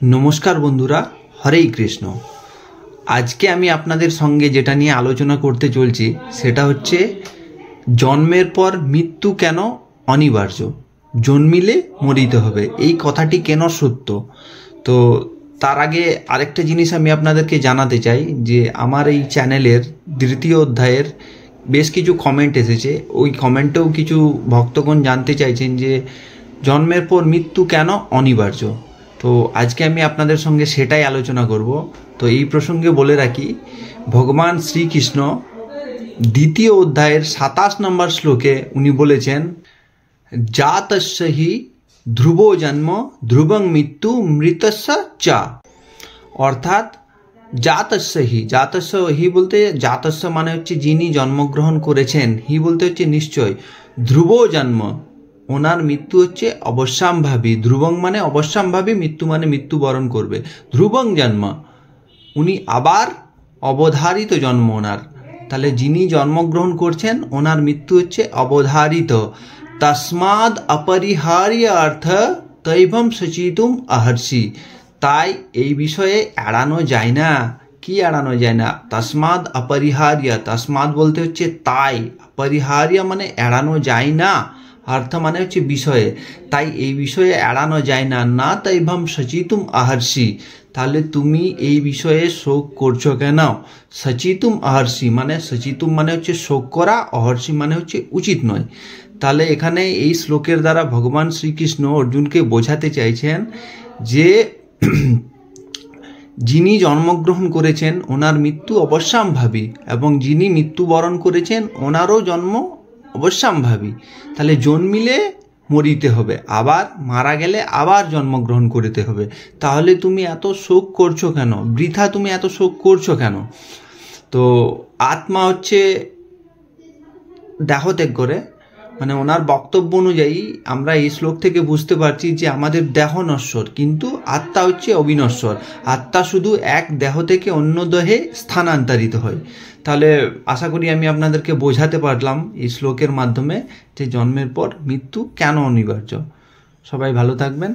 नमस्कार बंधुरा हरे कृष्ण। आज के आमी आपनादेर संगे जेटा निये आलोचना करते चलछि सेटा हच्छे जन्मेर पर मृत्यु केन अनिवार्य, जन्मिले मरिते होबे एई कथाटी केन सत्य। तो तार आगे आरेकटा जिनिस आमी आपनादेरके जानाते चाइ जे आमार एई चैनेलेर द्वितीय अध्यायेर बेश किछु कमेंट एसेछे, ओई कमेंटेও किछु भक्तगण जानते चाइछेन जे जन्मेर पर मृत्यु केन अनिवार्य। तो आज के आमी आपनादेर संगे सेटाई आलोचना करब। तो এই प्रसंगे बोले राखी भगवान श्रीकृष्ण द्वितीय अध्यायेर 27 नम्बर श्लोके उनी बोलेछेन जातस्य हि ध्रुवो जन्म ध्रुवं मृत्यु मृतस्य च। अर्थात जातस्य हि बोलते जातस्य माने हच्छे जिनी जन्मग्रहण करेछेन, हि बोलते हच्छे निश्चय, ध्रुवो जन्म ओनार मृत्यु हच्छे अवश्यम्भावी, ध्रुवं माने अवश्यम्भावी, मृत्यु माने मृत्युबरण करबे, ध्रुवं जन्म उनी आबार अवधारित जन्म ओनार, ताहले जिनी जन्मग्रहण करछेन ओनार मृत्यु हच्छे अवधारित, तस्माद् अपरिहार्य अर्थ तैभं सचितुम आहर्षि। ताई এই বিষয়ে এড়ানো যায় না। কি এড়ানো যায় না? তসমাদ अपरिहार्य, तस्माद বলতে হচ্ছে তাই, अपरिहार्य মানে এড়ানো যায় না, अर्थ माने হচ্ছে বিষয়ে, তাই এই বিষয়ে এড়ানো যায় না। না তৈভম সচিতুম আহর্ষি, তাহলে তুমি এই বিষয়ে শোক করছো কেন? সচিতুম আহর্ষি মানে সচিতুম মানে হচ্ছে শোক করা, অহর্ষি মানে হচ্ছে উচিত নয়। তাহলে এখানে এই শ্লোকের দ্বারা ভগবান শ্রীকৃষ্ণ অর্জুনকে বোঝাতে চাইছেন যে যিনি জন্মগ্রহণ করেছেন ওনার মৃত্যু অবশ্যম্ভাবী এবং যিনি মৃত্যুবরণ করেছেন ওনারও জন্ম অবশ্যম্ভাবী। তাহলে জন্মিলে মরিতে হবে, আবার মারা গেলে আবার জন্মগ্রহণ করতে হবে। তাহলে তুমি এত শোক করছো কেন? বৃথা তুমি এত শোক করছো কেন? তো আত্মা হচ্ছে দেহ ত্যাগ করে, মানে ওনার বক্তব্য অনুযায়ী আমরা এই শ্লোক থেকে বুঝতে পারছি যে আমাদের দেহ নশ্বর কিন্তু আত্মা হচ্ছে অবিনশ্বর। আত্মা শুধু এক দেহ থেকে অন্য দেহে স্থানান্তরিত হয়। তাহলে আশা করি আমি আপনাদেরকে বোঝাতে পারলাম এই শ্লোকের মাধ্যমে যে জন্মের পর মৃত্যু কেন অনিবার্য। সবাই ভালো থাকবেন।